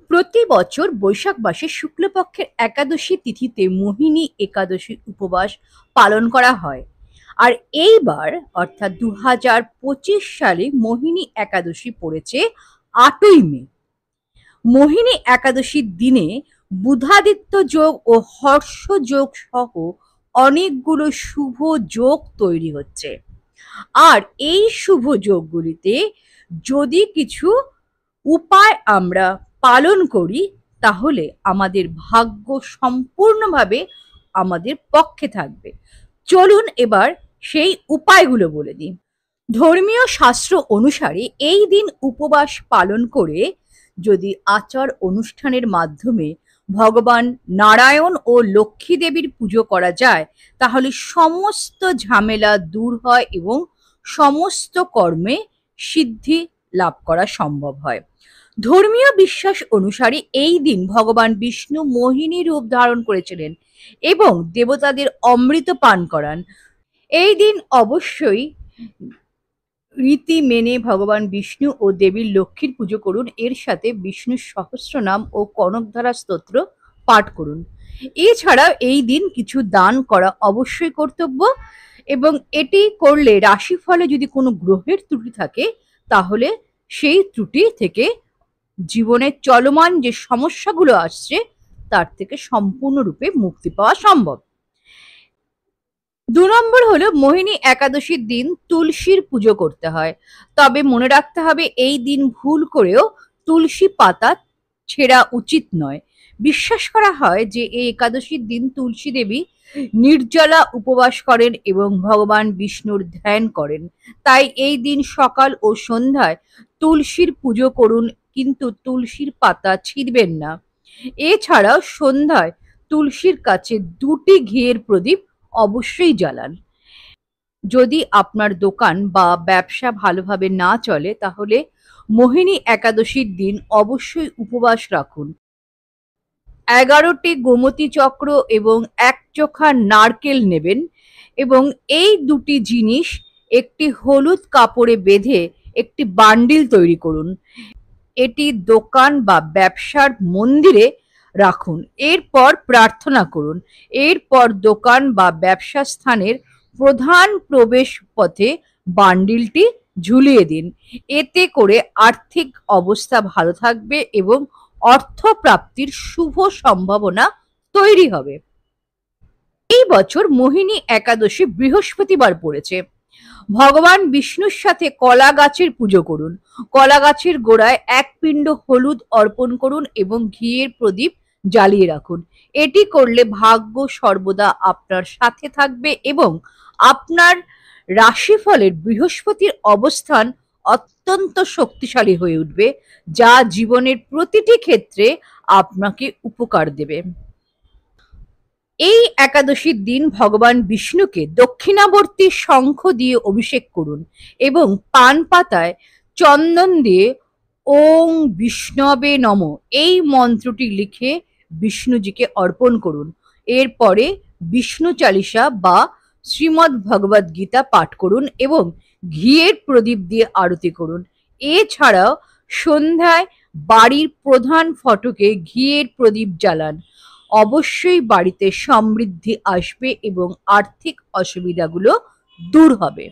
প্রতি বছর বৈশাখ মাসে শুক্লপক্ষের একাদশী তিথিতে মোহিনী একাদশী উপবাস পালন করা হয়। আর এইবার অর্থাৎ 2025 সালে মোহিনী একাদশী পড়েছে 8ই মে। মোহিনী একাদশীর দিনে বুধাদিত্য যোগ ও হর্ষ যোগ সহ অনেকগুলো শুভ যোগ তৈরি হচ্ছে। আর এই শুভ যোগগুলিতে যদি কিছু উপায় আমরা পালন করি তাহলে আমাদের ভাগ্য সম্পূর্ণভাবে আমাদের পক্ষে থাকবে। চলুন এবার সেই উপায়গুলো বলে দিই। ধর্মীয় শাস্ত্র অনুসারে এই দিন উপবাস পালন করে যদি আচার অনুষ্ঠানের মাধ্যমে ভগবান নারায়ণ ও লক্ষ্মী দেবীর পুজো করা যায় তাহলে সমস্ত ঝামেলা দূর হয় এবং সমস্ত কর্মে সিদ্ধি লাভ করা সম্ভব হয়। ধর্মীয় বিশ্বাস অনুসারে এই দিন ভগবান বিষ্ণু মোহিনী রূপ ধারণ করেছিলেন এবং দেবতাদের অমৃত পান করান। এই দিন অবশ্যই রীতি মেনে ভগবান বিষ্ণু ও দেবী লক্ষ্মীর পুজো করুন। এর সাথে বিষ্ণুর সহস্রনাম ও কনকধারা স্তোত্র পাঠ করুন। এছাড়া এই দিন কিছু দান করা অবশ্যই কর্তব্য এবং এটি করলে রাশিফলে যদি কোনো গ্রহের ত্রুটি থাকে তাহলে সেই ত্রুটি থেকে জীবনের চলমান যে সমস্যাগুলো আসছে তার থেকে সম্পূর্ণরূপে মুক্তি পাওয়া সম্ভব। 2 নম্বর হলো মোহিনী একাদশীর দিন তুলসীর পুজো করতে হয়। তবে মনে রাখতে হবে এই দিন ভুল করেও তুলসী পাতা ছেঁড়া উচিত নয়। বিশ্বাস করা হয় যে এই একাদশীর দিন তুলসী দেবী নির্জলা উপবাস করেন এবং ভগবান বিষ্ণুর ধ্যান করেন। তাই এই দিন সকাল ও সন্ধ্যায় তুলসীর পুজো করুন, কিন্তু তুলসীর পাতা ছিঁড়বেন না। এছাড়াও সন্ধ্যায় তুলসীর কাছে 2টি ঘিয়ের প্রদীপ অবশ্যই জ্বালান। যদি আপনার দোকান বা ব্যবসা ভালোভাবে না চলে তাহলে মোহিনী একাদশীর দিন অবশ্যই উপবাস রাখুন। 11টি গোমতী চক্র এবং 1 চোখা নারকেল নেবেন এবং এই 2টি জিনিস একটি হলুদ কাপড়ে বেঁধে একটি বান্ডিল তৈরি করুন। এটি দোকান বা ব্যবসার মন্দিরে রাখুন। এরপর প্রার্থনা করুন। এরপর দোকান বা ব্যবসা স্থানের প্রধান প্রবেশ পথে বান্ডিলটি ঝুলিয়ে দিন। এতে করে আর্থিক অবস্থা ভালো থাকবে এবং অর্থ প্রাপ্তির শুভ সম্ভাবনা তৈরি হবে। এই বছর মোহিনী একাদশী বৃহস্পতিবার পড়েছে। ভগবান বিষ্ণুর সাথে কলা গাছের পুজো করুন। কলা গাছের গোড়ায় 1 পিণ্ড হলুদ অর্পণ করুন এবং ঘিয়ের প্রদীপ জ্বালিয়ে রাখুন। এটি করলে ভাগ্য সর্বদা আপনার সাথে থাকবে এবং আপনার রাশিফলের বৃহস্পতির অবস্থান অত্যন্ত শক্তিশালী হয়ে উঠবে, যা জীবনের প্রতিটি ক্ষেত্রে আপনাকে উপকার দেবে। এই একাদশীর দিন ভগবান বিষ্ণুকে দক্ষিণাবর্তী শঙ্খ দিয়ে অভিষেক করুন এবং পান পাতায় চন্দন দিয়ে ওং বিষ্ণবে নমঃ এই মন্ত্রটি লিখে বিষ্ণুজিকে অর্পণ করুন। এরপরে বিষ্ণু চালিসা বা শ্রীমদ্ ভগবদ গীতা পাঠ করুন এবং ঘিয়ের প্রদীপ দিয়ে আরতি করুন। এছাড়াও সন্ধ্যায় বাড়ির প্রধান ফটকে ঘিয়ের প্রদীপ জ্বালান। অবশ্যই বাড়িতে সমৃদ্ধি আসবে এবং আর্থিক অসুবিধাগুলো দূর হবে।